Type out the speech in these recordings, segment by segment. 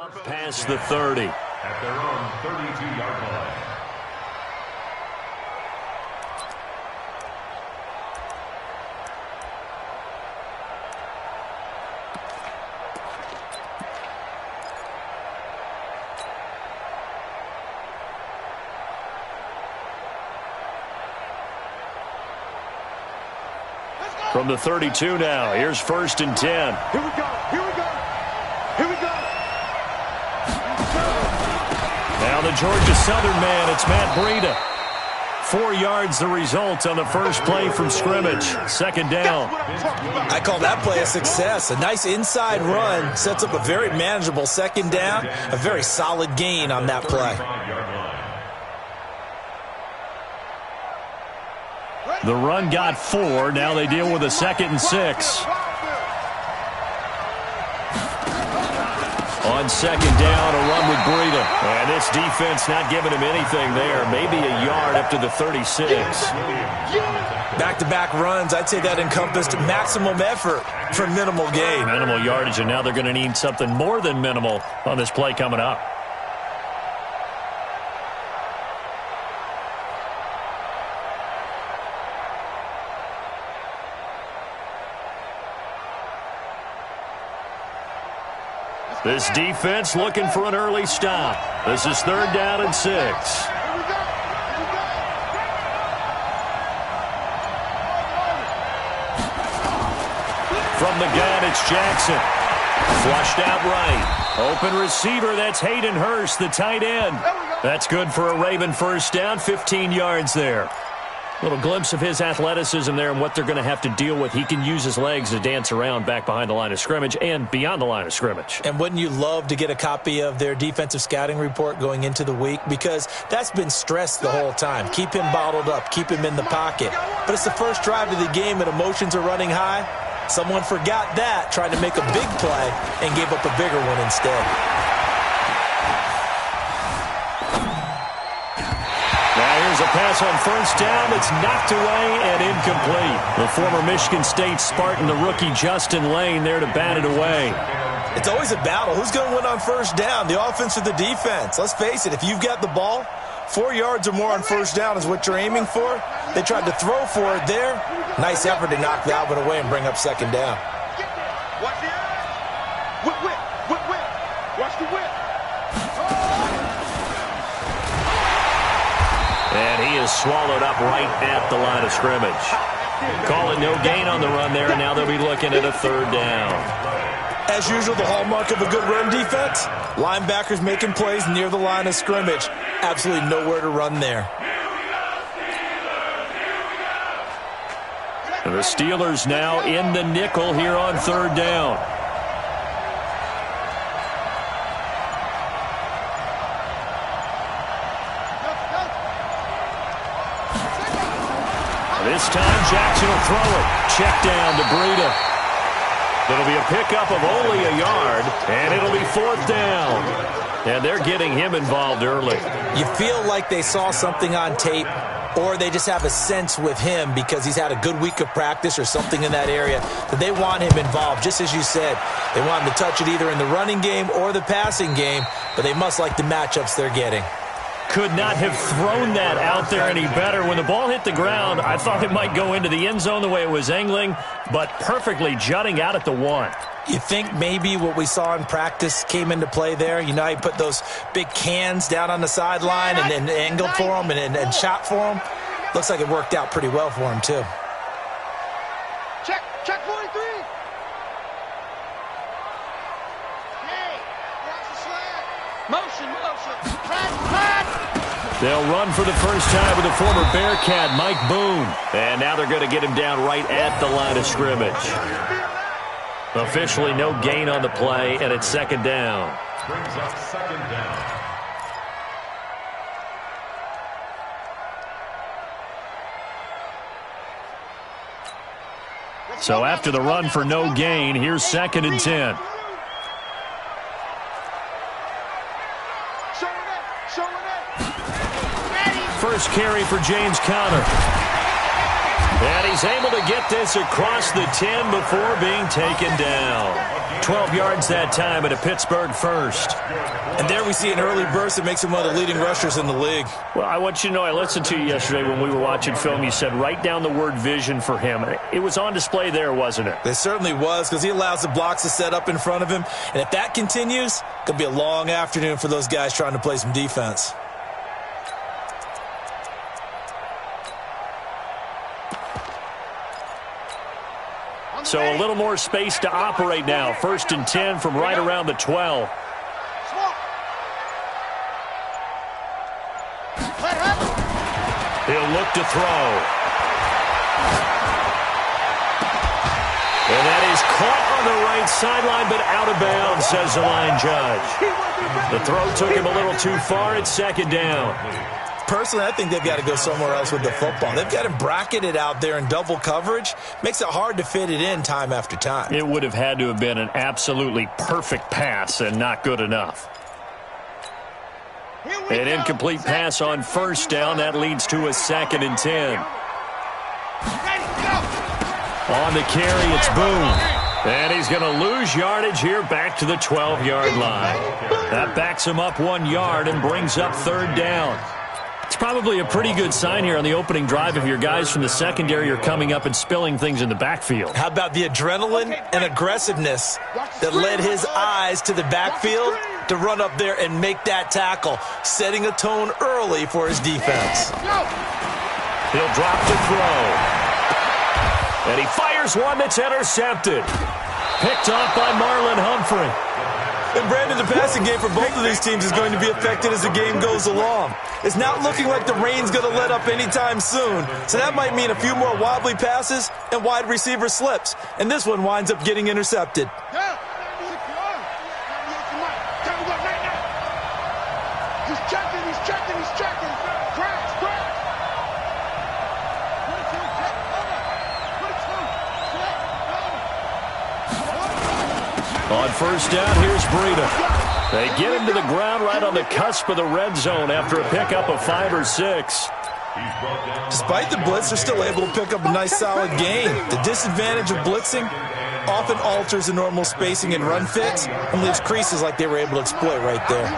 Past the 30. At their own 32-yard line. From the 32 now, here's 1st and 10. Here we go, here we go, here we go. Now the Georgia Southern man, it's Matt Breida. 4 yards the result on the first play from scrimmage. 2nd down. I call that play a success. A nice inside run sets up a very manageable 2nd down. A very solid gain on that play. The run got 4. Now they deal with a 2nd and 6. On 2nd down, a run with Breida. And this defense not giving him anything there. Maybe a yard up to the 36. Back-to-back runs, I'd say that encompassed maximum effort for minimal gain. Minimal yardage, and now they're going to need something more than minimal on this play coming up. This defense looking for an early stop. This is 3rd down and 6. From the gun, it's Jackson. Flushed out right. Open receiver, that's Hayden Hurst, the tight end. That's good for a Raven 1st down, 15 yards there. Little glimpse of his athleticism there and what they're going to have to deal with. He can use his legs to dance around back behind the line of scrimmage and beyond the line of scrimmage. And wouldn't you love to get a copy of their defensive scouting report going into the week? Because that's been stressed the whole time. Keep him bottled up. Keep him in the pocket. But it's the first drive of the game and emotions are running high. Someone forgot that, tried to make a big play, and gave up a bigger one instead. Here's a pass on 1st down. It's knocked away and incomplete. The former Michigan State Spartan, the rookie Justin Lane, there to bat it away. It's always a battle. Who's going to win on 1st down, the offense or the defense? Let's face it, if you've got the ball, 4 yards or more on 1st down is what you're aiming for. They tried to throw for it there. Nice effort to knock that one away and bring up 2nd down. Watch the whip. Watch the whip. And he is swallowed up right at the line of scrimmage. Call it no gain on the run there, and now they'll be looking at a 3rd down. As usual, the hallmark of a good run defense, linebackers making plays near the line of scrimmage. Absolutely nowhere to run there. And the Steelers now in the nickel here on 3rd down. This time Jackson will throw it. Check down to Breida. It'll be a pickup of only a yard, and it'll be 4th down. And they're getting him involved early. You feel like they saw something on tape, or they just have a sense with him because he's had a good week of practice or something in that area that they want him involved. Just as you said, they want him to touch it either in the running game or the passing game, but they must like the matchups they're getting. Could not have thrown that out there any better. When the ball hit the ground, I thought it might go into the end zone the way it was angling, but perfectly jutting out at the 1. You think maybe what we saw in practice came into play there? You know, he put those big cans down on the sideline and then angled for him and shot for him. Looks like it worked out pretty well for him, too. Check 43. Hey, watch the slide. Motion. They'll run for the first time with the former Bearcat, Mike Boone. And now they're going to get him down right at the line of scrimmage. Officially no gain on the play, and it's 2nd down. Brings up 2nd down. So after the run for no gain, here's 2nd and 10. First carry for James Conner. And he's able to get this across the 10 before being taken down. 12 yards that time at a Pittsburgh first. And there we see an early burst that makes him one of the leading rushers in the league. Well, I want you to know, I listened to you yesterday when we were watching film. You said write down the word vision for him. It was on display there, wasn't it? It certainly was, because he allows the blocks to set up in front of him. And if that continues, it's going to be a long afternoon for those guys trying to play some defense. So a little more space to operate now. 1st and 10 from right around the 12. He'll look to throw. And that is caught on the right sideline, but out of bounds, says the line judge. The throw took him a little too far. It's 2nd down. Personally, I think they've got to go somewhere else with the football. They've got him bracketed out there in double coverage. Makes it hard to fit it in time after time. It would have had to have been an absolutely perfect pass and not good enough. An incomplete pass on 1st down. That leads to a 2nd and 10. On the carry, it's Boone. And he's going to lose yardage here back to the 12-yard line. That backs him up 1 yard and brings up 3rd down. It's probably a pretty good sign here on the opening drive if your guys from the secondary are coming up and spilling things in the backfield. How about the adrenaline and aggressiveness that led his eyes to the backfield to run up there and make that tackle, setting a tone early for his defense. He'll drop to throw. And he fires one that's intercepted. Picked off by Marlon Humphrey. And Brandon, the passing game for both of these teams is going to be affected as the game goes along. It's not looking like the rain's going to let up anytime soon. So that might mean a few more wobbly passes and wide receiver slips. And this one winds up getting intercepted. He's checking. Crash. On 1st down, here's Breida. They get him to the ground right on the cusp of the red zone after a pickup of 5 or 6. Despite the blitz, they're still able to pick up a nice solid gain. The disadvantage of blitzing often alters the normal spacing and run fits and leaves creases like they were able to exploit right there.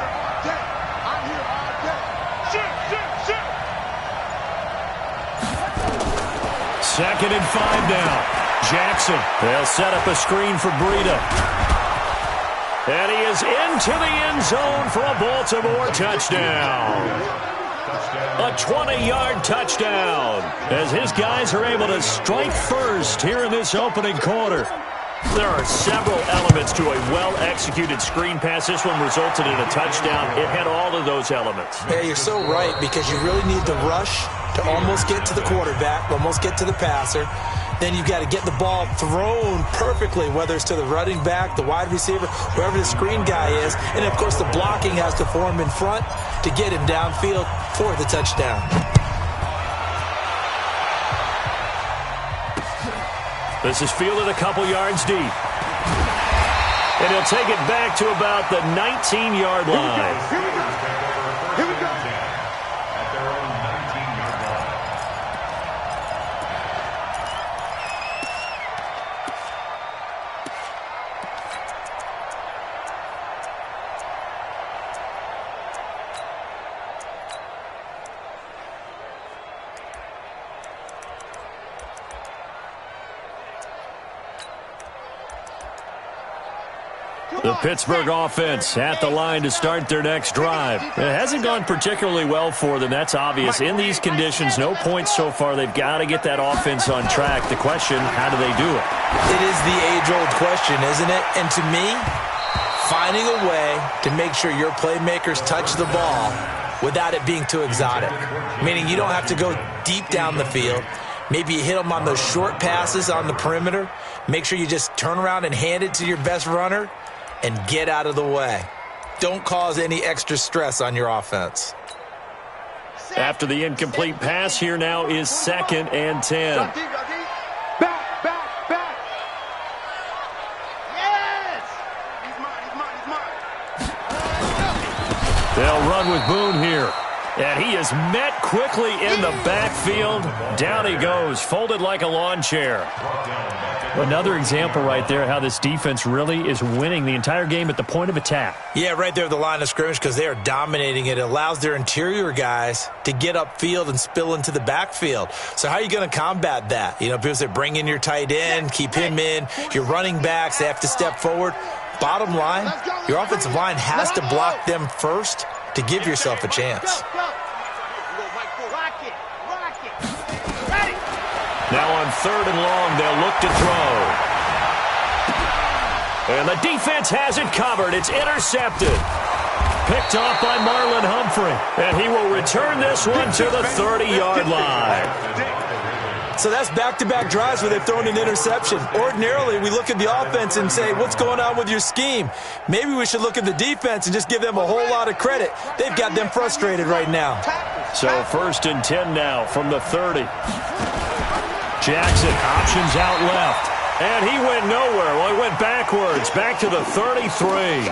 2nd and 5 now. Jackson, they'll set up a screen for Breida. And he is into the end zone for a Baltimore touchdown. A 20-yard touchdown as his guys are able to strike first here in this opening quarter. There are several elements to a well-executed screen pass. This one resulted in a touchdown. It had all of those elements. Yeah, you're so right, because you really need the rush to almost get to the quarterback, almost get to the passer. Then you've got to get the ball thrown perfectly, whether it's to the running back, the wide receiver, wherever the screen guy is. And, of course, the blocking has to form in front to get him downfield for the touchdown. This is fielded a couple yards deep. And he'll take it back to about the 19-yard line. Here we go. At their own 19-yard line. The Pittsburgh offense at the line to start their next drive. It hasn't gone particularly well for them. That's obvious. In these conditions, no points so far. They've got to get that offense on track. The question, how do they do it? It is the age-old question, isn't it? And to me, finding a way to make sure your playmakers touch the ball without it being too exotic. Meaning you don't have to go deep down the field. Maybe you hit them on those short passes on the perimeter. Make sure you just turn around and hand it to your best runner and get out of the way. Don't cause any extra stress on your offense. After the incomplete pass, here now is 2nd and 10. Back. Yes! He's mine. They'll run with Boone here. And he is met quickly in the backfield. Down he goes, folded like a lawn chair. Another example right there how this defense really is winning the entire game at the point of attack. Yeah, right there at the line of scrimmage because they are dominating it. It allows their interior guys to get upfield and spill into the backfield. So how are you going to combat that? You know, people say bring in your tight end, keep him in. Your running backs, they have to step forward. Bottom line, your offensive line has to block them first to give yourself a chance. Now on 3rd and long, they'll look to throw. And the defense has it covered. It's intercepted. Picked off by Marlon Humphrey. And he will return this one to the 30-yard line. So that's back-to-back drives where they've thrown an interception. Ordinarily, we look at the offense and say, what's going on with your scheme? Maybe we should look at the defense and just give them a whole lot of credit. They've got them frustrated right now. So 1st and 10 now from the 30. Jackson options out left. And he went nowhere. Well, he went backwards, back to the 33.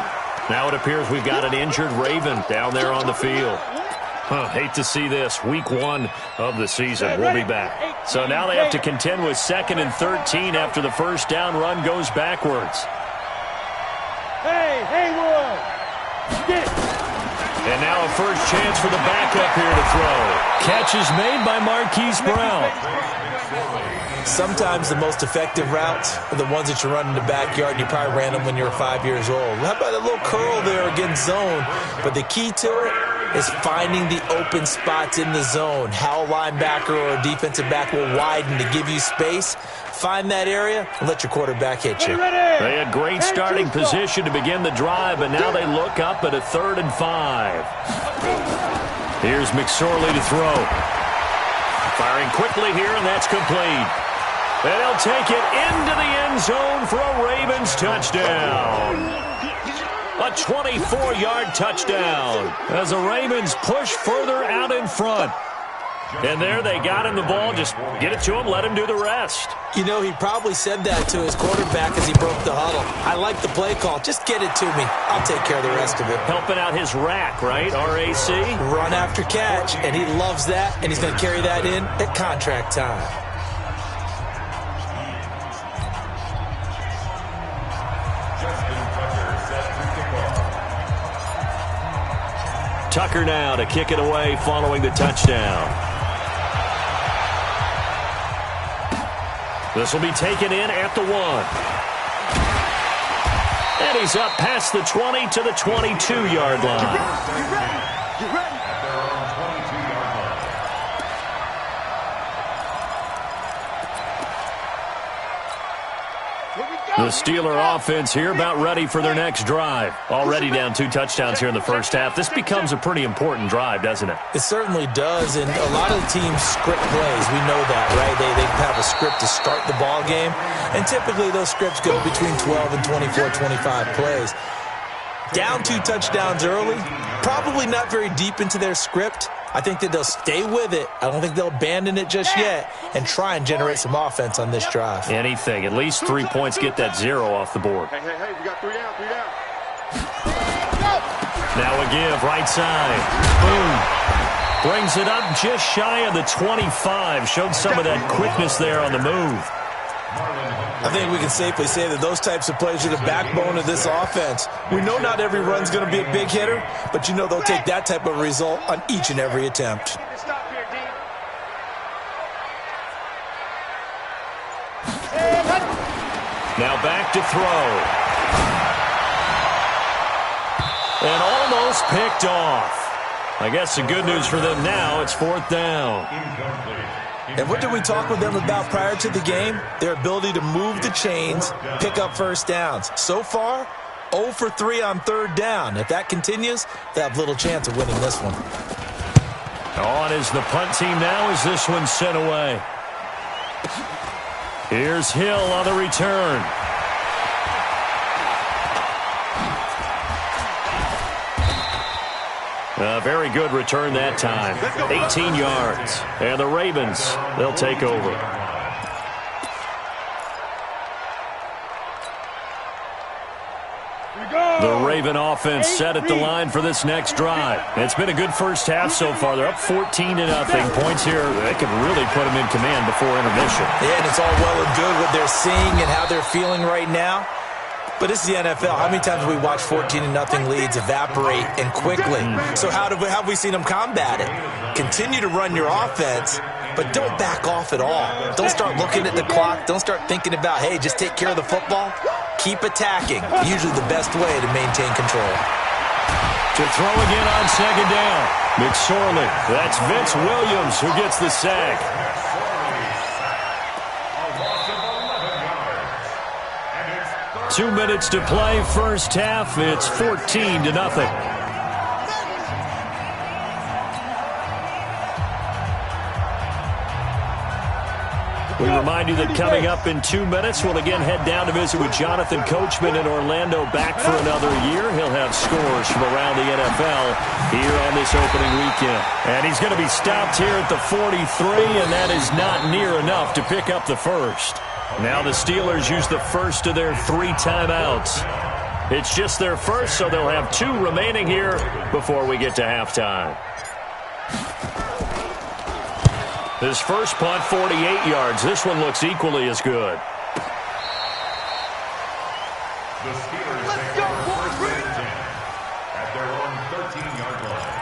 Now it appears we've got an injured Raven down there on the field. Hate to see this. Week 1 of the season. We'll be back. So now they have to contend with 2nd and 13 after the first down run goes backwards. Hey, Haywood! Get it! And now a first chance for the backup here to throw. Catch is made by Marquise Brown. Sometimes the most effective routes are the ones that you run in the backyard. You probably ran them when you were 5 years old. How about a little curl there against zone? But the key to it is finding the open spots in the zone. How a linebacker or a defensive back will widen to give you space. Find that area and let your quarterback hit you. They had great starting position to begin the drive, but now they look up at a 3rd and 5. Here's McSorley to throw. Firing quickly here, and that's complete. And he'll take it into the end zone for a Ravens touchdown. A 24-yard touchdown as the Ravens push further out in front. And there they got him the ball. Just get it to him, let him do the rest. You know, he probably said that to his quarterback as he broke the huddle. I like the play call. Just get it to me. I'll take care of the rest of it. Helping out his rack, right? R-A-C? Run after catch, and he loves that, and he's going to carry that in at contract time. Tucker now to kick it away following the touchdown. This will be taken in at the 1. And he's up past the 20 to the 22-yard line. You ready? The Steeler offense here about ready for their next drive. Already down 2 touchdowns here in the first half. This becomes a pretty important drive, doesn't it? It certainly does, and a lot of the teams script plays. We know that, right? They have a script to start the ball game, and typically those scripts go between 12 and 24, 25 plays. Down 2 touchdowns early, probably not very deep into their script. I think that they'll stay with it. I don't think they'll abandon it just yet and try and generate some offense on this drive. Anything. At least 3 points, get that 0 off the board. Hey, we got 3 down, 3 down. Now a give, right side. Boom. Brings it up just shy of the 25. Showed some of that quickness there on the move. I think we can safely say that those types of plays are the backbone of this offense. We know not every run's going to be a big hitter, but you know they'll take that type of result on each and every attempt. Stop here, D. Now back to throw. And almost picked off. I guess the good news for them now, it's 4th down. And what did we talk with them about prior to the game? Their ability to move the chains, pick up first downs. So far, 0 for 3 on 3rd down. If that continues, they have little chance of winning this one. On is the punt team now as this one's sent away. Here's Hill on the return. A very good return that time. 18 yards. And the Ravens, they'll take over. The Ravens Raven offense set at the line for this next drive. It's been a good first half so far. They're up 14-0. Points here, they could really put them in command before intermission. Yeah, and it's all well and good what they're seeing and how they're feeling right now. But it's the NFL. How many times have we watched 14-0 leads evaporate and quickly? So how have we seen them combat it? Continue to run your offense, but don't back off at all. Don't start looking at the clock. Don't start thinking about, hey, just take care of the football. Keep attacking. Usually the best way to maintain control. To throw again on second down. McSorley. That's Vince Williams who gets the sack. 2 minutes to play, first half. It's 14-0. We remind you that coming up in 2 minutes, we'll again head down to visit with Jonathan Coachman in Orlando, back for another year. He'll have scores from around the NFL here on this opening weekend. And he's going to be stopped here at the 43, and that is not near enough to pick up the first. Now the Steelers use the first of their 3 timeouts. It's just their first, so they'll have 2 remaining here before we get to halftime. His first punt, 48 yards. This one looks equally as good. The Steelers take over first and 10 at their own 13-yard line.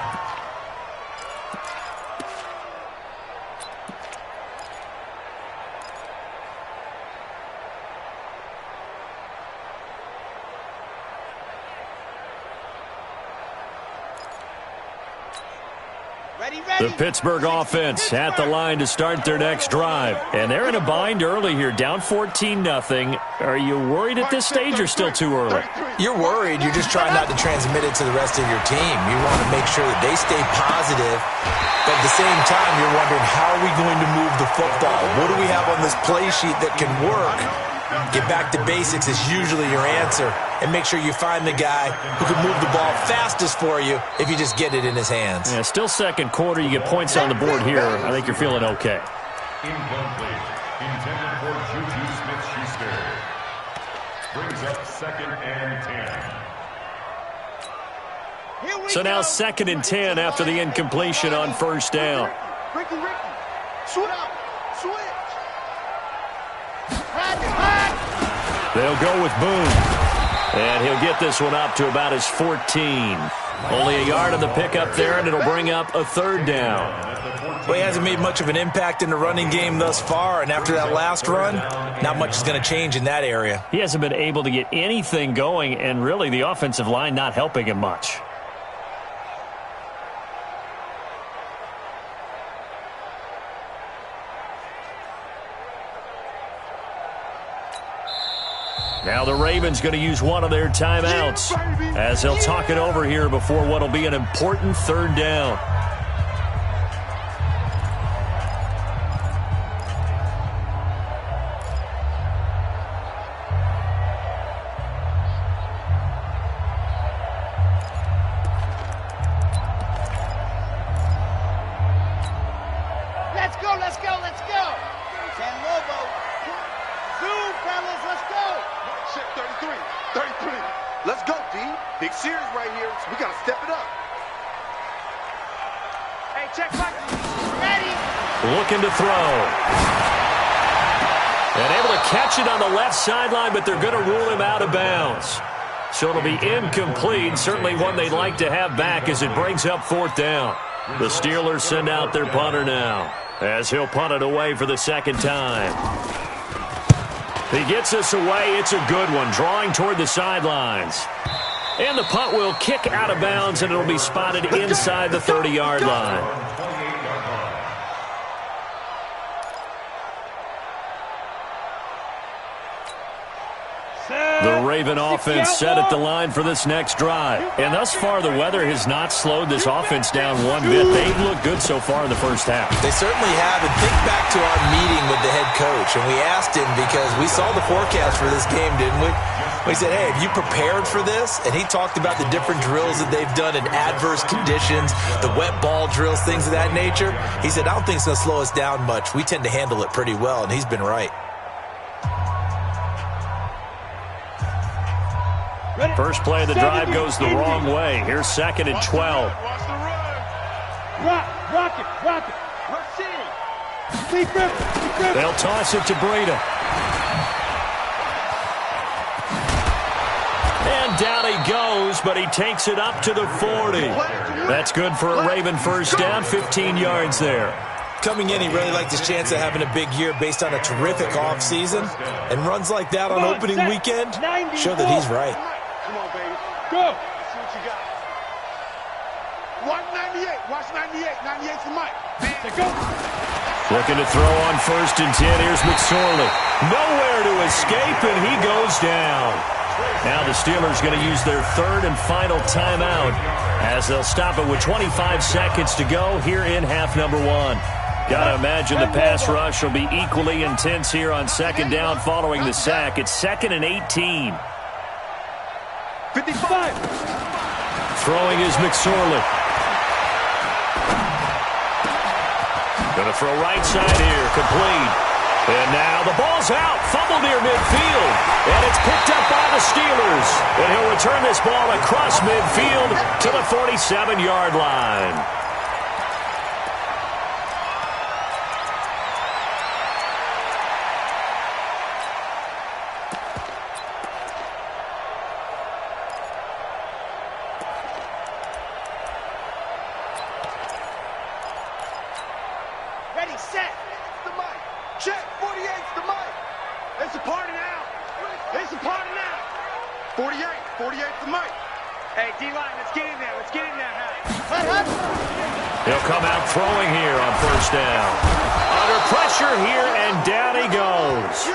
The Pittsburgh offense at the line to start their next drive. And they're in a bind early here, down 14-0. Are you worried at this stage or still too early? You're worried. You're just trying not to transmit it to the rest of your team. You want to make sure that they stay positive. But at the same time, you're wondering, how are we going to move the football? What do we have on this play sheet that can work? Get back to basics is usually your answer. And make sure you find the guy who can move the ball fastest for you if you just get it in his hands. Yeah, still second quarter. You get points on the board here. I think you're feeling okay. Incomplete. Intended for Juju Smith-Schuster. Brings up 2nd and 10. So now 2nd and 10 after the incompletion on first down. Ricky, switch. They'll go with Boone. And he'll get this one up to about his 14. Only a yard on the pickup there, and it'll bring up a 3rd down. Well, he hasn't made much of an impact in the running game thus far, and after that last run, not much is going to change in that area. He hasn't been able to get anything going, and really the offensive line not helping him much. Now the Ravens going to use one of their timeouts as they'll talk it over here before what will be an important 3rd down. Let's go. San Lobo. Zoom, fellas, let's go. 33. Let's go, D. Big series right here. So we got to step it up. Hey, check back. Ready. Looking to throw. And able to catch it on the left sideline, but they're going to rule him out of bounds. So it'll be incomplete. Certainly one they'd like to have back as it brings up 4th down. The Steelers send out their punter now as he'll punt it away for the 2nd time. He gets us away. It's a good one, drawing toward the sidelines. And the punt will kick out of bounds, and it'll be spotted inside the 30-yard line. The Raven offense set at the line for this next drive. And thus far, the weather has not slowed this offense down one bit. They've looked good so far in the first half. They certainly have. And think back to our meeting with the head coach. And we asked him because we saw the forecast for this game, didn't we? We said, hey, have you prepared for this? And he talked about the different drills that they've done in adverse conditions, the wet ball drills, things of that nature. He said, I don't think it's going to slow us down much. We tend to handle it pretty well, and he's been right. First play of the drive goes the wrong way. Here's 2nd and 12. Rock it. They'll toss it to Breida. And down he goes, but he takes it up to the 40. That's good for a Raven first down, 15 yards there. Coming in, he really liked his chance of having a big year based on a terrific offseason. And runs like that on opening weekend show that he's right. Come on, baby. Go. See what you got. Watch 98. Watch 98. 98's the mic. Go. Looking to throw on 1st and 10. Here's McSorley. Nowhere to escape, and he goes down. Now the Steelers going to use their 3rd and final timeout as they'll stop it with 25 seconds to go here in half number 1. Got to imagine the pass rush will be equally intense here on 2nd down following the sack. It's 2nd and 18. 55. Throwing is McSorley. Going to throw right side here, complete. And now the ball's out, fumble near midfield. And it's picked up by the Steelers. And he'll return this ball across midfield to the 47-yard line. Ready, set. The mic. Check. 48's the mic. It's a party now. It's a party now. 48. 48's the mic. Hey, D-line, let's get in there. Let's get in there, He'll come out throwing here on 1st down. Under pressure here, and down he goes.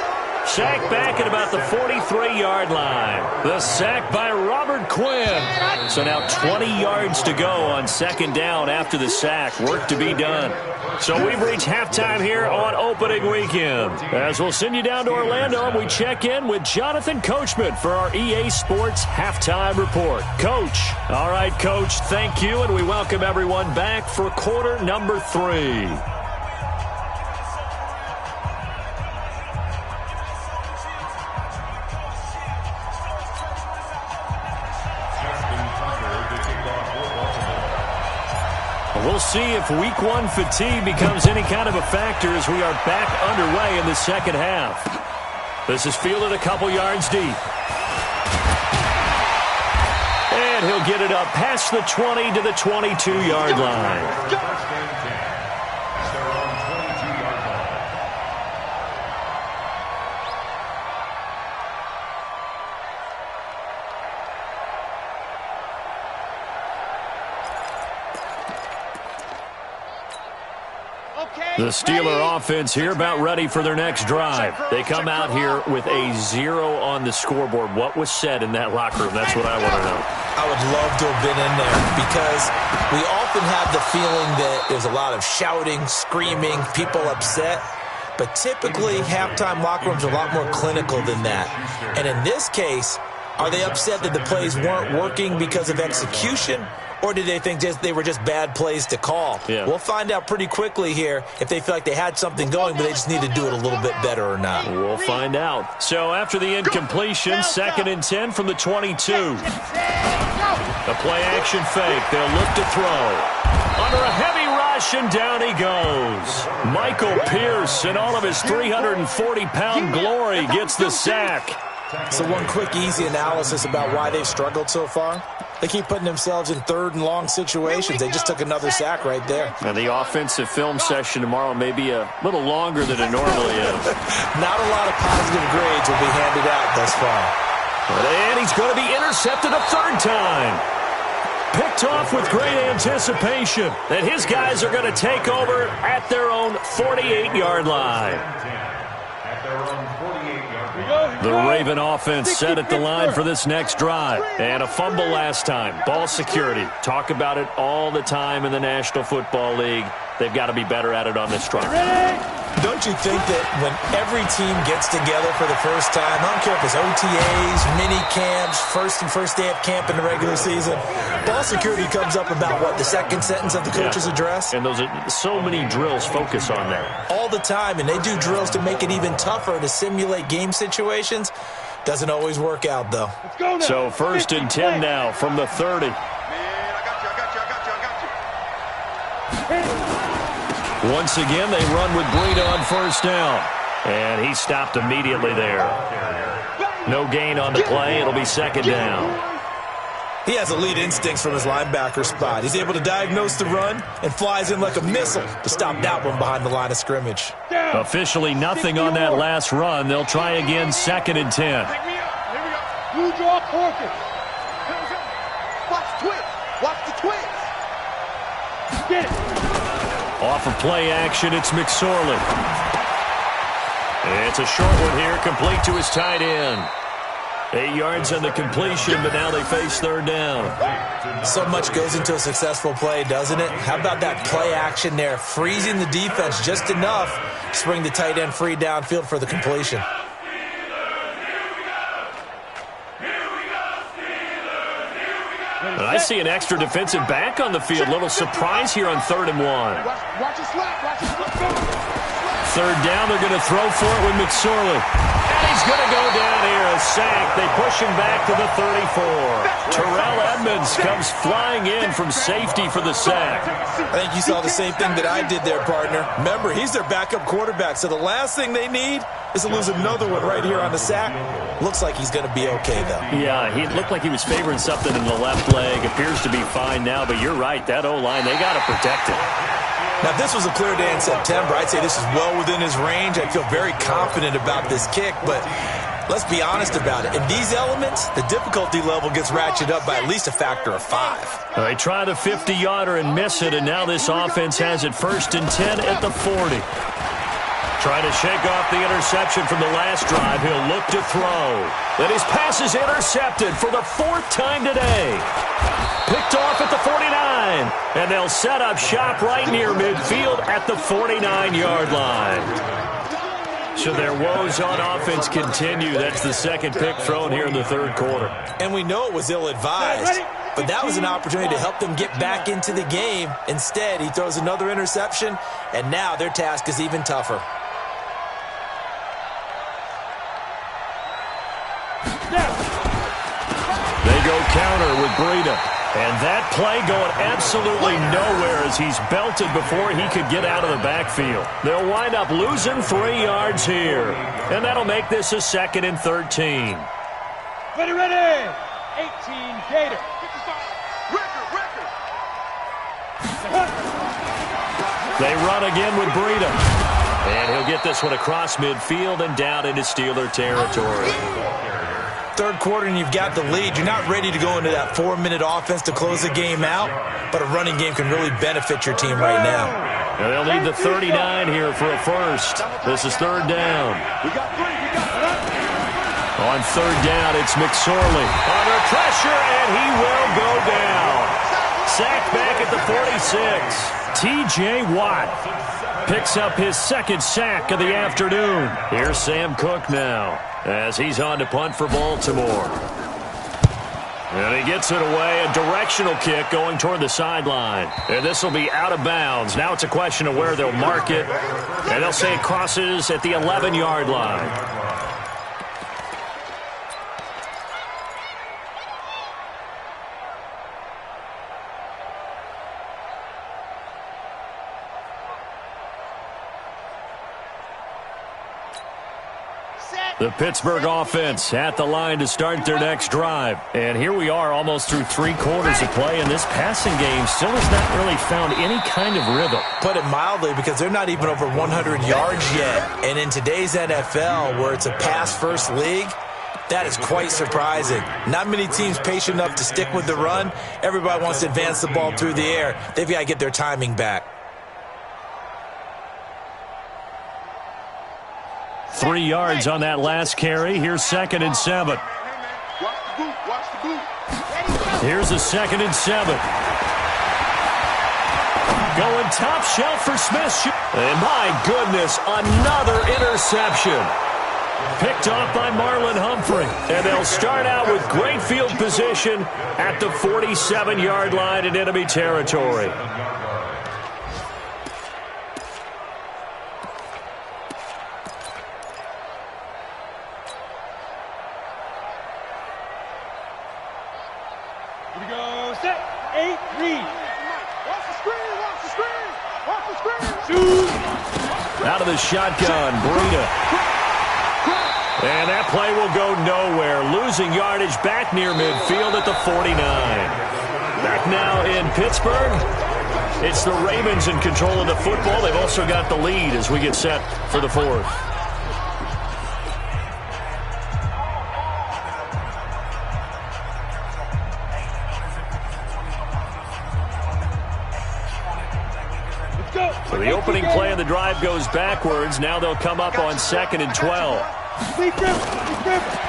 Sacked back at about the 43-yard line. The sack by Robert Quinn. So now 20 yards to go on 2nd down after the sack. Work to be done. So we've reached halftime here on opening weekend. As we'll send you down to Orlando, and we check in with Jonathan Coachman for our EA Sports Halftime Report. Coach. All right, Coach, thank you, and we welcome everyone back for quarter number 3. We'll see if week 1 fatigue becomes any kind of a factor as we are back underway in the 2nd half. This is fielded a couple yards deep. And he'll get it up past the 20 to the 22-yard line. The Steeler offense here about ready for their next drive. They come out here with a 0 on the scoreboard. What was said in that locker room? That's what I want to know. I would love to have been in there because we often have the feeling that there's a lot of shouting, screaming, people upset. But typically, halftime locker rooms are a lot more clinical than that. And in this case, are they upset that the plays weren't working because of execution? Or did they think they were just bad plays to call? Yeah. We'll find out pretty quickly here if they feel like they had something going, but they just need to do it a little bit better or not. We'll find out. So after the incompletion, 2nd and 10 from the 22. The play-action fake. They'll look to throw. Under a heavy rush, and down he goes. Michael Pierce, in all of his 340-pound glory, gets the sack. So one quick, easy analysis about why they've struggled so far. They keep putting themselves in 3rd and long situations. They just took another sack right there. And the offensive film session tomorrow may be a little longer than it normally is. Not a lot of positive grades will be handed out thus far. And he's going to be intercepted a 3rd time. Picked off with great anticipation. And his guys are going to take over at their own 48-yard line. The Raven offense set at the line for this next drive. And a fumble last time. Ball security. Talk about it all the time in the National Football League. They've got to be better at it on this drive. Don't you think that when every team gets together for the first time, I don't care if it's OTAs, mini camps, first day of camp in the regular season, ball security comes up about, what, the second sentence of the coach's address? And those are so many drills focus on that. All the time, and they do drills to make it even tougher to simulate game situations. Doesn't always work out, though. Let's go now. So 1st and 10 now from the 30. Man, I got you. Once again, they run with Breida on 1st down. And he stopped immediately there. No gain on the play. It'll be 2nd down. He has elite instincts from his linebacker spot. He's able to diagnose the run and flies in like a missile to stop that one behind the line of scrimmage. Officially nothing on that last run. They'll try again 2nd and 10. Take me up. Here we go. Blue draw corker. Watch the twist. Watch the twist. Get it. Off of play action, it's McSorley. It's a short one here, complete to his tight end. 8 yards on the completion, but now they face 3rd down. So much goes into a successful play, doesn't it? How about that play action there, freezing the defense just enough to bring the tight end free downfield for the completion. I see an extra defensive back on the field. Little surprise here on 3rd and 1. Watch it slap. Watch it slap. 3rd down, they're going to throw for it with McSorley. And he's going to go down here, a sack. They push him back to the 34. Terrell Edmonds comes flying in from safety for the sack. I think you saw the same thing that I did there, partner. Remember, he's their backup quarterback, so the last thing they need is to lose another one right here on the sack. Looks like he's going to be okay, though. Yeah, he looked like he was favoring something in the left leg. Appears to be fine now, but you're right. That O-line, they got to protect it. Now, if this was a clear day in September, I'd say this is well within his range. I'd feel very confident about this kick, but let's be honest about it. In these elements, the difficulty level gets ratcheted up by at least a factor of 5. They try the 50-yarder and miss it, and now this offense has it 1st and 10 at the 40. Trying to shake off the interception from the last drive. He'll look to throw. Then his pass is intercepted for the 4th time today. Picked off at the 49. And they'll set up shop right near midfield at the 49-yard line. So their woes on offense continue. That's the 2nd pick thrown here in the 3rd quarter. And we know it was ill-advised, but that was an opportunity to help them get back into the game. Instead, he throws another interception, and now their task is even tougher. They go counter with Breida. And that play going absolutely nowhere as he's belted before he could get out of the backfield. They'll wind up losing 3 yards here. And that'll make this a 2nd and 13. Ready. 18 Gator. Record. They run again with Breida. And he'll get this one across midfield and down into Steeler territory. 3rd quarter and you've got the lead. You're not ready to go into that 4-minute offense to close the game out, but a running game can really benefit your team right now. And they'll need the 39 here for a first. This is 3rd down. On 3rd down, it's McSorley. Under pressure, and he will go down. Sacked back at the 46. T.J. Watt picks up his 2nd sack of the afternoon. Here's Sam Cook now as he's on to punt for Baltimore. And he gets it away, a directional kick going toward the sideline. And this will be out of bounds. Now it's a question of where they'll mark it. And they'll say it crosses at the 11-yard line. The Pittsburgh offense at the line to start their next drive. And here we are almost through 3 quarters of play, and this passing game still has not really found any kind of rhythm. Put it mildly, because they're not even over 100 yards yet. And in today's NFL, where it's a pass-first league, that is quite surprising. Not many teams patient enough to stick with the run. Everybody wants to advance the ball through the air. They've got to get their timing back. 3 yards on that last carry. Here's 2nd and 7. Here's a 2nd and 7. Going top shelf for Smith. And my goodness, another interception. Picked off by Marlon Humphrey. And they'll start out with great field position at the 47-yard line in enemy territory. Out of the shotgun, Breida. And that play will go nowhere. Losing yardage back near midfield at the 49. Back now in Pittsburgh. It's the Ravens in control of the football. They've also got the lead as we get set for the fourth. So the opening play of the drive goes backwards. Now they'll come up on 2nd and 12.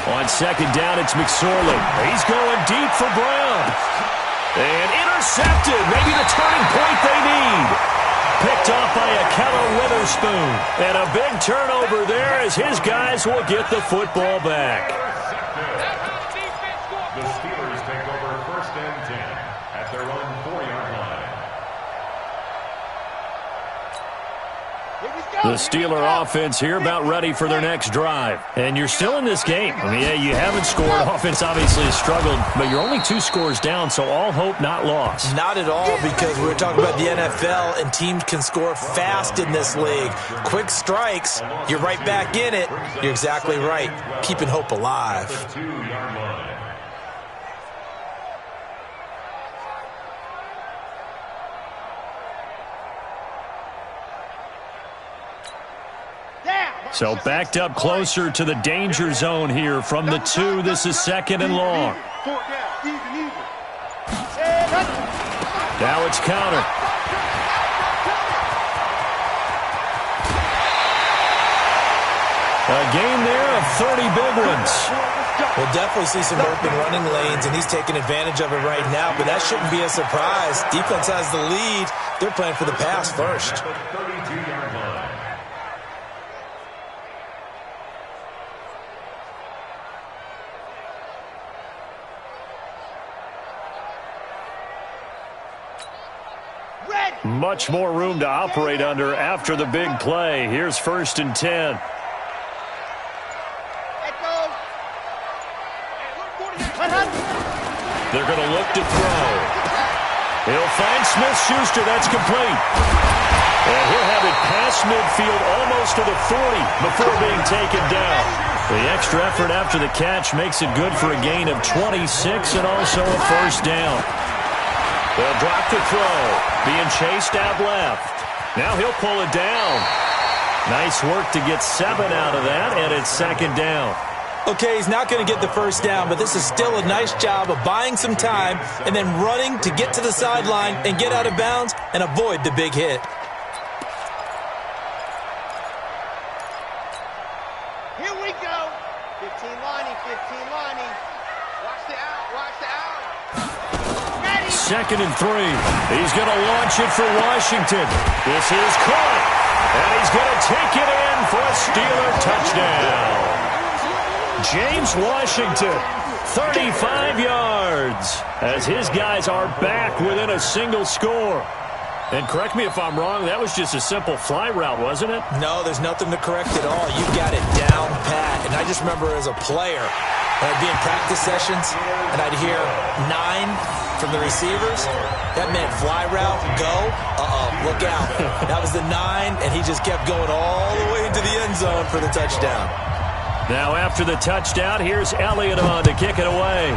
On 2nd down, it's McSorley. He's going deep for Brown. And intercepted. Maybe the turning point they need. Picked off by Akella Witherspoon. And a big turnover there as his guys will get the football back. The Steelers take over 1st and 10 at their own 4-yard line. The Steeler offense here about ready for their next drive. And you're still in this game. I mean, yeah, you haven't scored. Offense obviously has struggled, but you're only 2 scores down, so all hope not lost. Not at all, because we're talking about the NFL, and teams can score fast in this league. Quick strikes, you're right back in it. You're exactly right. Keeping hope alive. The 2-yard line. So backed up closer to the danger zone here from the 2. This is 2nd and long. Now it's counter. A gain there of 30 big ones. We'll definitely see some open running lanes, and he's taking advantage of it right now, but that shouldn't be a surprise. Defense has the lead. They're playing for the pass first. 32-yard line. Much more room to operate under after the big play. Here's 1st and 10. They're going to look to throw. He'll find Smith-Schuster. That's complete. And he'll have it past midfield almost to the 40 before being taken down. The extra effort after the catch makes it good for a gain of 26 and also a 1st down. They'll drop the throw. Being chased out left. Now he'll pull it down. Nice work to get 7 out of that, and it's 2nd down. Okay, he's not going to get the 1st down, but this is still a nice job of buying some time and then running to get to the sideline and get out of bounds and avoid the big hit. Here we go. 15 lining, 15 lining. Watch the out, watch the out. 2nd and 3. He's going to launch it for Washington. This is caught. And he's going to take it in for a Steeler touchdown. James Washington, 35 yards, as his guys are back within a single score. And correct me if I'm wrong, that was just a simple fly route, wasn't it? No, there's nothing to correct at all. You got it down pat. And I just remember as a player, I'd be in practice sessions, and I'd hear 9 from the receivers. That meant fly route, go, look out. That was the 9, and he just kept going all the way into the end zone for the touchdown. Now after the touchdown, here's Elliott on to kick it away.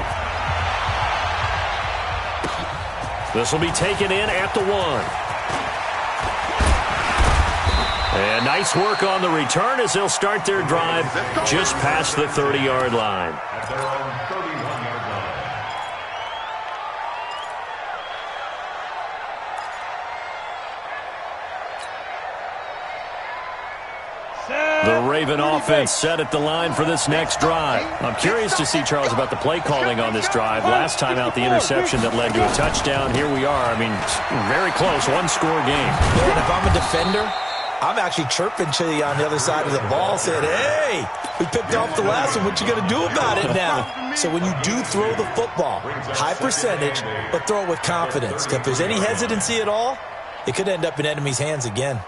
This will be taken in at the 1. And nice work on the return as they'll start their drive just past the 30-yard line. At their own 31-yard line. The Raven offense set at the line for this next drive. I'm curious to see, Charles, about the play calling on this drive. Last time out, the interception that led to a touchdown. Here we are. I mean, very close, 1-score game. And if I'm a defender, I'm actually chirping to you on the other side of the ball, saying, hey, we picked off the last one. What you going to do about it now? So when you do throw the football, high percentage, but throw it with confidence. If there's any hesitancy at all, it could end up in enemy's hands again.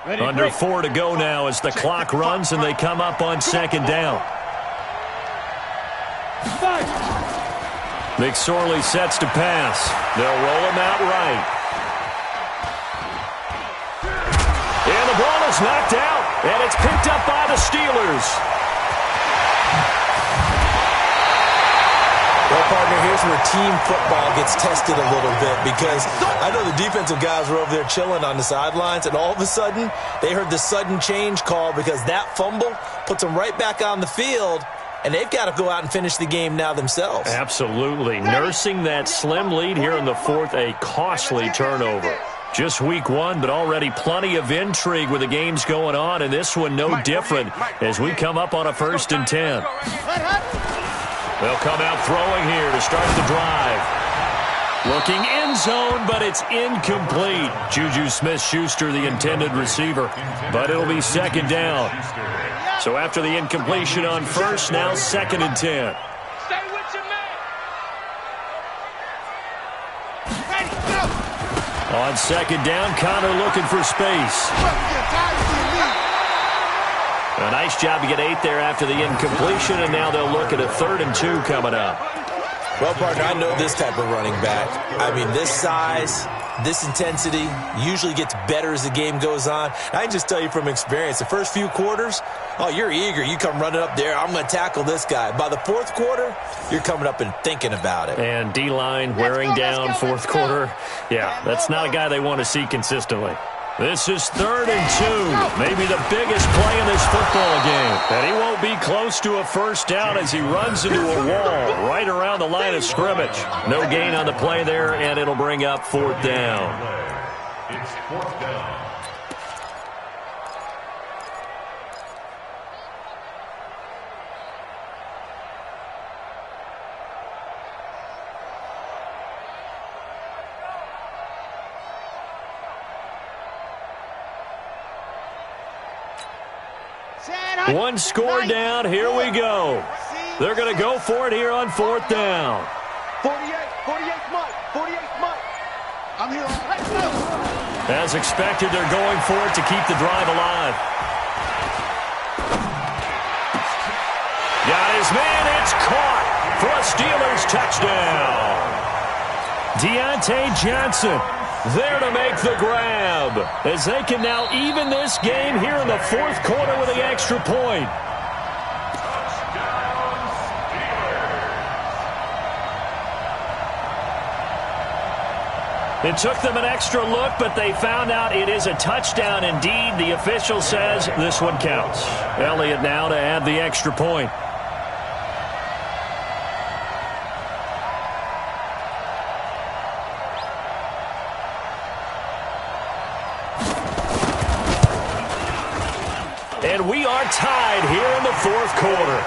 Under 4 to go now as the clock runs and they come up on 2nd down. McSorley sets to pass. They'll roll him out right. And the ball is knocked out, and it's picked up by the Steelers. Well, partner, here's where team football gets tested a little bit, because I know the defensive guys were over there chilling on the sidelines, and all of a sudden, they heard the sudden change call because that fumble puts them right back on the field, and they've got to go out and finish the game now themselves. Absolutely. Nursing that slim lead here in the fourth, a costly turnover. Just week one, but already plenty of intrigue with the games going on, and this one no different as we come up on a 1st and 10. They'll come out throwing here to start the drive. Looking end zone, but it's incomplete. Juju Smith-Schuster, the intended receiver, but it'll be 2nd down. So after the incompletion on 1st, now 2nd and 10. On 2nd down, Connor looking for space. A nice job to get 8 there after the incompletion, and now they'll look at a 3rd and 2 coming up. Well, partner, I know this type of running back. I mean, this size, this intensity usually gets better as the game goes on. I can just tell you from experience, the first few quarters, oh, you're eager. You come running up there, I'm going to tackle this guy. By the 4th quarter, you're coming up and thinking about it. And D-line wearing down 4th quarter. Yeah, that's not a guy they want to see consistently. This is 3rd and 2, maybe the biggest play in this football game. And he won't be close to a 1st down as he runs into a wall right around the line of scrimmage. No gain on the play there, and it'll bring up 4th down. It's 4th down. One score down. Here we go. They're going to go for it here on 4th down. 48 Mike. 48 Mike. I'm here. As expected, they're going for it to keep the drive alive. Got his man. It's caught for a Steelers touchdown. Deontay Johnson there to make the grab, as they can now even this game here in the 4th quarter with the extra point. It took them an extra look, but they found out it is a touchdown indeed. The official says this one counts. Elliott now to add the extra point. And we are tied here in the 4th quarter.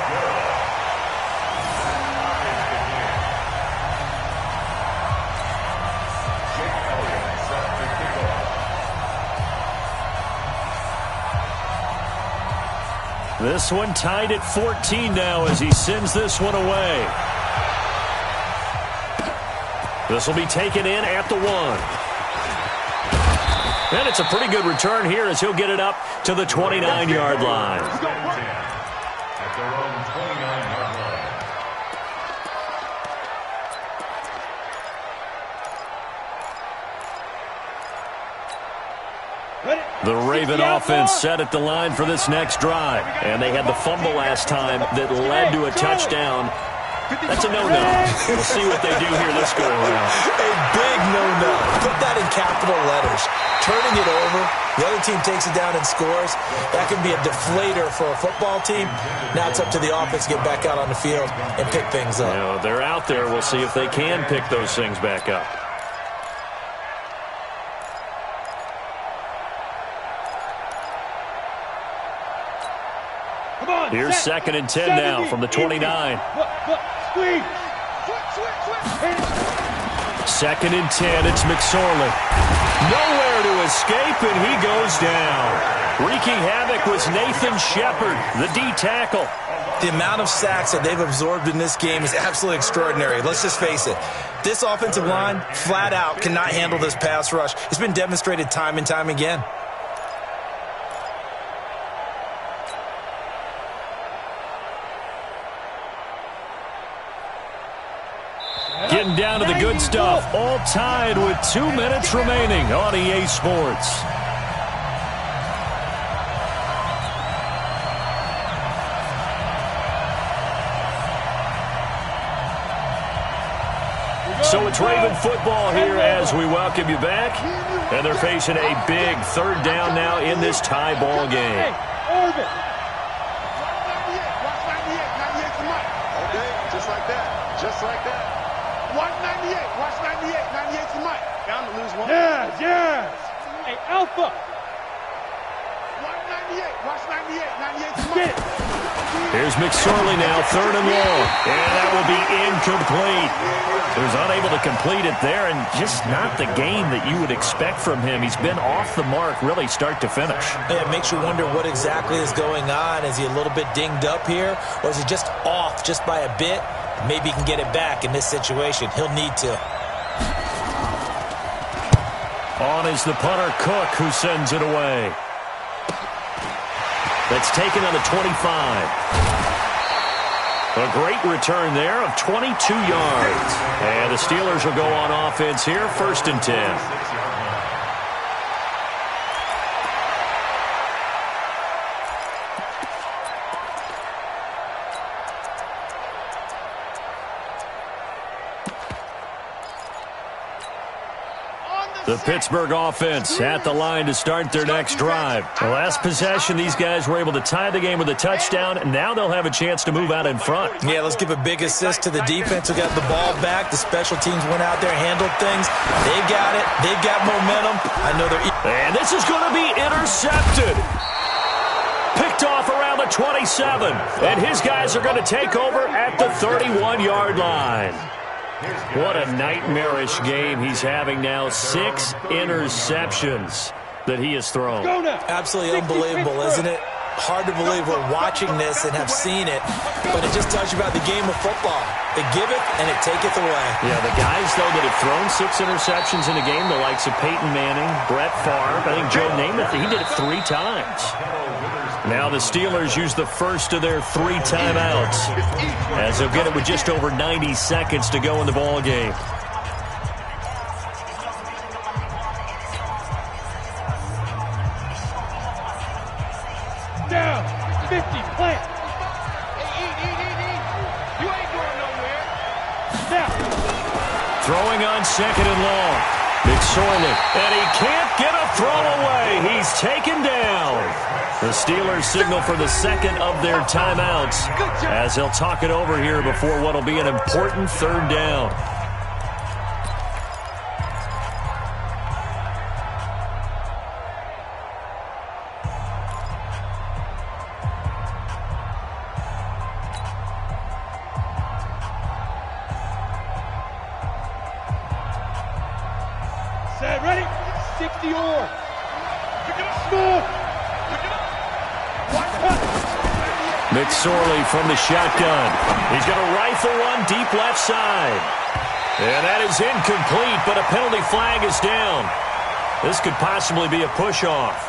This one tied at 14 now as he sends this one away. This will be taken in at the 1. And it's a pretty good return here as he'll get it up to the 29-yard line. At their own 29-yard line. The Raven offense set at the line for this next drive. And they had the fumble last time that led to a touchdown. That's a no-no. We'll see what they do here this go-around. A big no-no. Put that in capital letters. Turning it over, the other team takes it down and scores. That can be a deflator for a football team. Now it's up to the offense to get back out on the field and pick things up. You know, they're out there. We'll see if they can pick those things back up. Here's 2nd and 10 now from the 29. 2nd and 10, it's McSorley. Nowhere to escape, and he goes down. Wreaking havoc was Nathan Shepard, the D tackle. The amount of sacks that they've absorbed in this game is absolutely extraordinary. Let's just face it. This offensive line, flat out, cannot handle this pass rush. It's been demonstrated time and time again. Getting down to the good stuff. All tied with 2 minutes remaining on EA Sports. So it's Raven football here as we welcome you back. And they're facing a big third down now in this tie ball game. Okay, just like that. Just like that. Watch 98. Watch 98. 98's the mic. Bound to lose one. Yes, yes. Hey, Alpha. Watch 98. Watch 98. 98's the mic. Here's McSorley now, third and long. And that will be incomplete. He was unable to complete it there, and just not the game that you would expect from him. He's been off the mark, really, start to finish. Yeah, it makes you wonder what exactly is going on. Is he a little bit dinged up here, or is he just off just by a bit? Maybe he can get it back in this situation. He'll need to. On is the punter, Cook, who sends it away. That's taken on the 25. A great return there of 22 yards. And the Steelers will go on offense here, 1st and 10. The Pittsburgh offense at the line to start their next drive. The last possession, these guys were able to tie the game with a touchdown, and now they'll have a chance to move out in front. Yeah, let's give a big assist to the defense who got the ball back. The special teams went out there, handled things. They've got it. They've got momentum. I know they're... And this is going to be intercepted. Picked off around the 27. And his guys are going to take over at the 31-yard line. What a nightmarish game he's having now. 6 interceptions that he has thrown. Absolutely unbelievable, isn't it? Hard to believe we're watching this and have seen it, but it just tells you about the game of football. It giveth and it taketh away. Yeah, the guys, though, that have thrown 6 interceptions in a game, the likes of Peyton Manning, Brett Favre, I think Joe Namath, he did it 3 times. Now the Steelers use the first of their 3 timeouts as they'll get it with just over 90 seconds to go in the ball game. Down. 50. Plant. You ain't going nowhere. Now. Throwing on 2nd and long. McSorley. And he can't get a throw away. He's taken down. The Steelers signal for the 2nd of their timeouts as they'll talk it over here before what will be an important 3rd down. Set, ready? 60 or. Pick it up. Score. McSorley from the shotgun. He's going to rifle one deep left side. And that is incomplete, but a penalty flag is down. This could possibly be a push-off.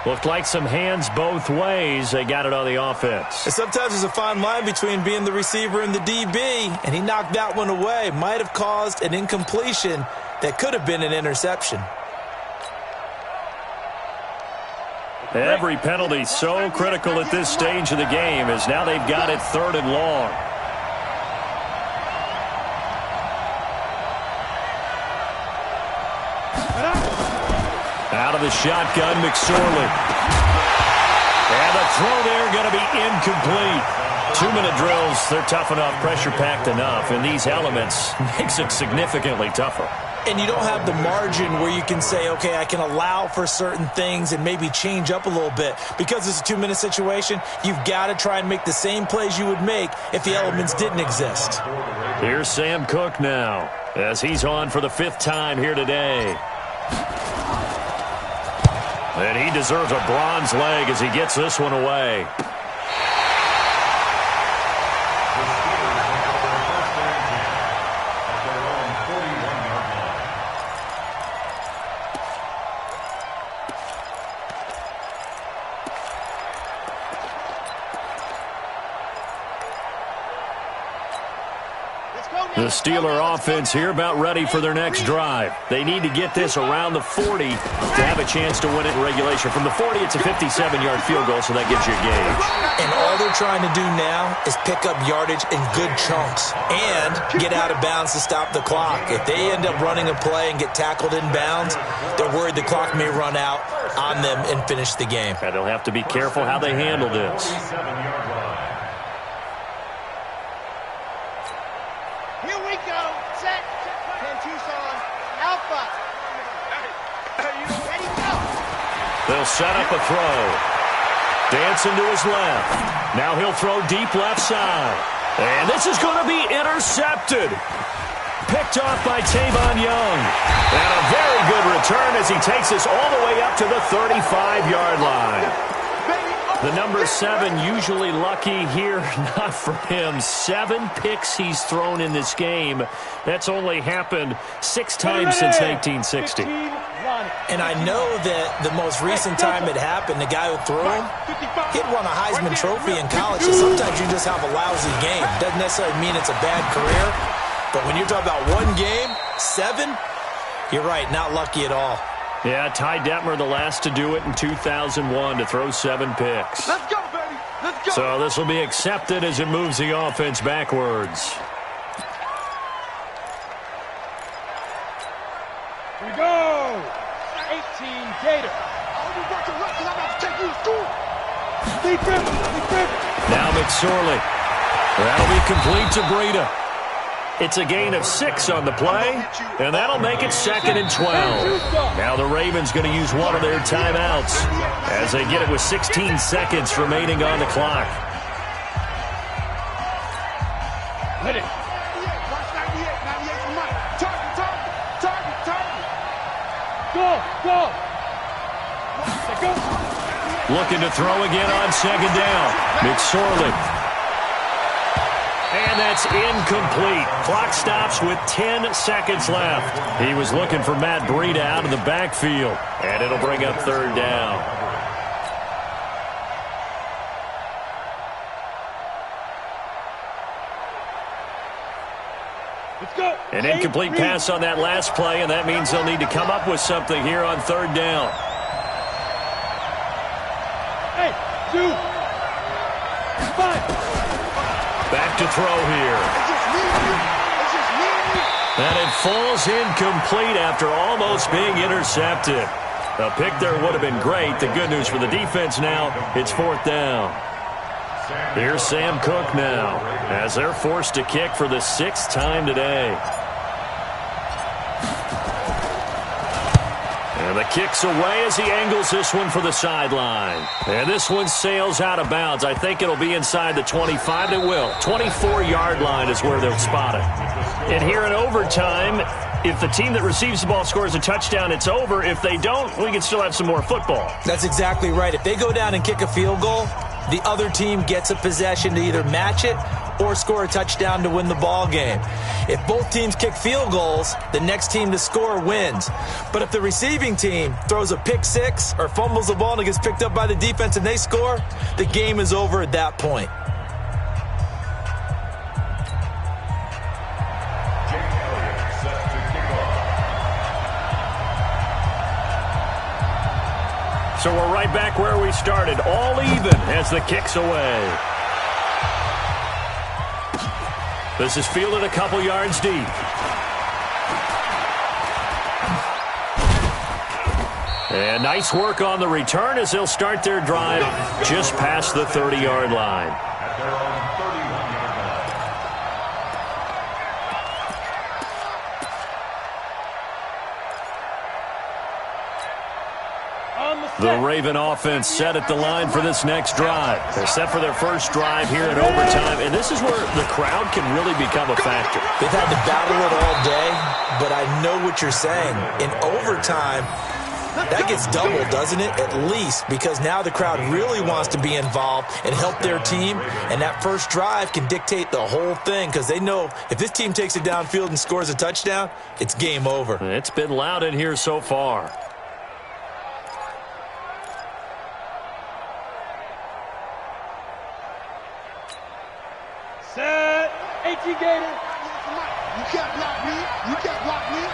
Looked like some hands both ways. They got it on the offense. And sometimes there's a fine line between being the receiver and the DB, and he knocked that one away. Might have caused an incompletion that could have been an interception. Every penalty so critical at this stage of the game as now they've got it 3rd and long. Out of the shotgun, McSorley. And the throw there going to be incomplete. 2-minute drills, they're tough enough, pressure-packed enough, and these elements makes it significantly tougher. And you don't have the margin where you can say, okay, I can allow for certain things and maybe change up a little bit. Because it's a 2-minute situation, you've got to try and make the same plays you would make if the elements didn't exist. Here's Sam Cook now as he's on for the 5th time here today. And he deserves a bronze leg as he gets this one away. The Steeler offense here about ready for their next drive. They need to get this around the 40 to have a chance to win it in regulation. From the 40, it's a 57-yard field goal, so that gives you a gauge. And all they're trying to do now is pick up yardage in good chunks and get out of bounds to stop the clock. If they end up running a play and get tackled in bounds, they're worried the clock may run out on them and finish the game. And they'll have to be careful how they handle this. Here we go. Set. 10 Tucson. Alpha. Ready, go. They'll set up a throw. Dancing to his left. Now he'll throw deep left side. And this is going to be intercepted. Picked off by Tavon Young. And a very good return as he takes us all the way up to the 35-yard line. The number 7 usually lucky here, not for him. 7 picks he's thrown in this game. That's only happened 6 times since 1960. And I know that the most recent time it happened, the guy who threw him, he'd won a Heisman Trophy in college, so sometimes you just have a lousy game. Doesn't necessarily mean it's a bad career, but when you're talking about one game, 7, you're right, not lucky at all. Yeah, Ty Detmer, the last to do it in 2001, to throw 7 picks. Let's go, baby. Let's go. So this will be accepted as it moves the offense backwards. Here we go. 18 Gator. I'll be working right because I'm about to take you to school. Defense. Now McSorley. That'll be complete to Breida. It's a gain of 6 on the play, and that'll make it 2nd and 12. Now the Ravens going to use one of their timeouts as they get it with 16 seconds remaining on the clock. Hit it. Watch 98. 98 for Mike. Target. Go. Looking to throw again on 2nd down. McSorley. And that's incomplete. Clock stops with 10 seconds left. He was looking for Matt Breida out of the backfield. And it'll bring up 3rd down. Let's go. An incomplete pass on that last play, and that means they'll need to come up with something here on 3rd down. Hey, 2, 5. Back to throw here. And it falls incomplete after almost being intercepted. A pick there would have been great. The good news for the defense now, it's 4th down. Here's Sam Cook now as they're forced to kick for the 6th time today. And the kick's away as he angles this one for the sideline. And this one sails out of bounds. I think it'll be inside the 25. It will. 24-yard line is where they'll spot it. And here in overtime, if the team that receives the ball scores a touchdown, it's over. If they don't, we can still have some more football. That's exactly right. If they go down and kick a field goal, the other team gets a possession to either match it or score a touchdown to win the ball game. If both teams kick field goals, the next team to score wins. But if the receiving team throws a pick 6 or fumbles the ball and it gets picked up by the defense and they score, the game is over at that point. So we're right back where we started, all even as the kick's away. This is fielded a couple yards deep. And nice work on the return as they'll start their drive just past the 30-yard line. At their own 31-yard line. The Raven offense set at the line for this next drive. They're set for their first drive here in overtime, and this is where the crowd can really become a factor. They've had to battle it all day, but I know what you're saying. In overtime, that gets doubled, doesn't it? At least, because now the crowd really wants to be involved and help their team, and that first drive can dictate the whole thing because they know if this team takes it downfield and scores a touchdown, it's game over. It's been loud in here so far. Set. 18 Gator. You can't block me. You can't block me.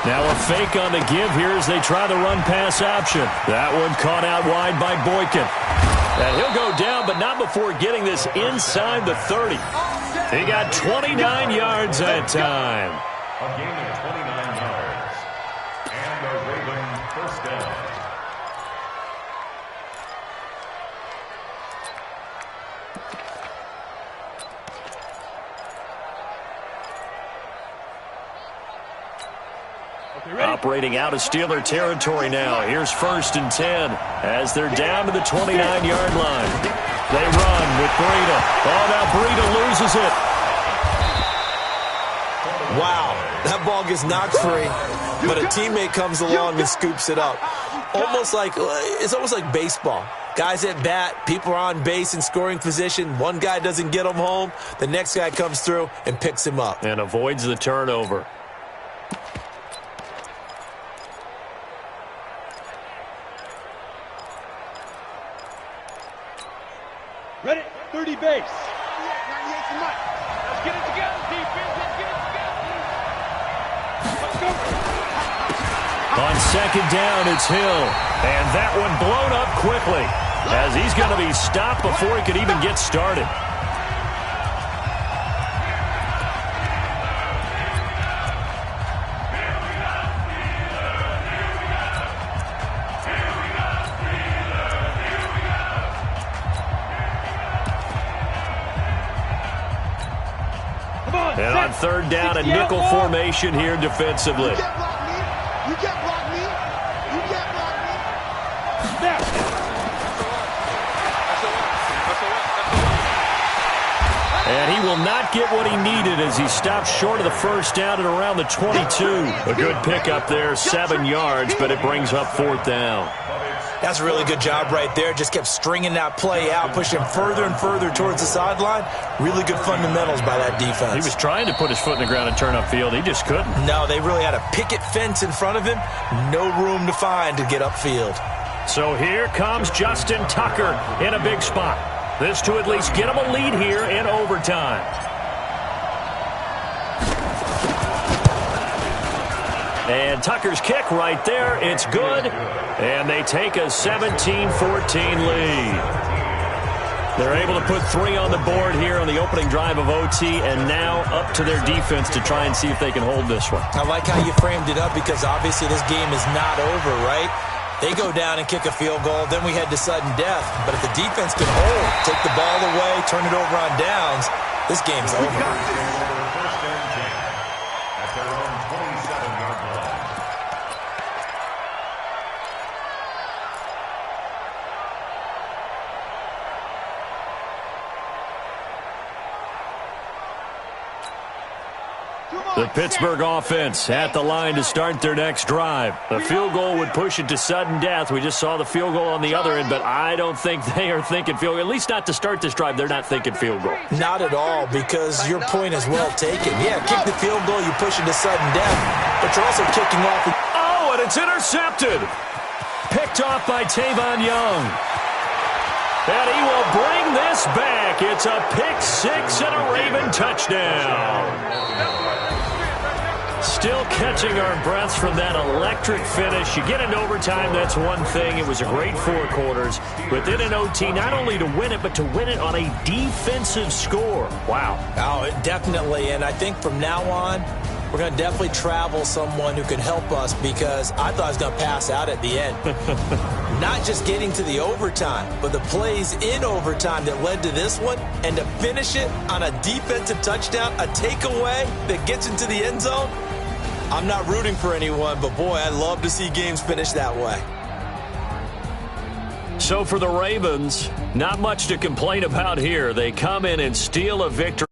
Now a fake on the give here as they try the run-pass option. That one caught out wide by Boykin. And he'll go down, but not before getting this inside the 30. He got 29 yards that time. A gain of 29 yards. And the Raven first down. Operating out of Steeler territory now. Here's 1st and 10 as they're down to the 29-yard line. They run with Breida. Oh, now Breida loses it. Wow, that ball gets knocked free, but a teammate comes along and scoops it up. It's almost like baseball. Guys at bat, people are on base in scoring position. One guy doesn't get him home. The next guy comes through and picks him up. And avoids the turnover. Ready? 30 base. 98 to Mike. Let's get it together, defense. Let's get it together. Let's go. On 2nd down, it's Hill. And that one blown up quickly as he's going to be stopped before he could even get started. And on 3rd down, a nickel formation here defensively. You can't block me. You can't block me. You can't block me. Snap. And he will not get what he needed as he stopped short of the 1st down at around the 22. A good pickup there, 7 yards, but it brings up 4th down. That's a really good job right there. Just kept stringing that play out, pushing him further and further towards the sideline. Really good fundamentals by that defense. He was trying to put his foot in the ground and turn upfield. He just couldn't. No, they really had a picket fence in front of him. No room to find to get upfield. So here comes Justin Tucker in a big spot. This to at least get him a lead here in overtime. And Tucker's kick right there. It's good. And they take a 17-14 lead. They're able to put 3 on the board here on the opening drive of OT, and now up to their defense to try and see if they can hold this one. I like how you framed it up because obviously this game is not over, right? They go down and kick a field goal, then we head to sudden death. But if the defense can hold, take the ball away, turn it over on downs, this game's over. First and 10 at their own 27-yard line. The Pittsburgh offense at the line to start their next drive. The field goal would push it to sudden death. We just saw the field goal on the other end, but I don't think they are thinking field goal. At least not to start this drive. They're not thinking field goal. Not at all, because your point is well taken. Yeah, kick the field goal, you push it to sudden death, but you're also kicking off. Oh, and it's intercepted. Picked off by Tavon Young. And he will bring this back. It's a pick 6 and a Raven touchdown. Still catching our breaths from that electric finish. You get into overtime, that's one thing. It was a great 4 quarters. But then in OT, not only to win it, but to win it on a defensive score. Wow. Oh, definitely. And I think from now on, we're going to definitely travel someone who can help us, because I thought I was going to pass out at the end. Not just getting to the overtime, but the plays in overtime that led to this one, and to finish it on a defensive touchdown, a takeaway that gets into the end zone. I'm not rooting for anyone, but boy, I'd love to see games finish that way. So for the Ravens, not much to complain about here. They come in and steal a victory.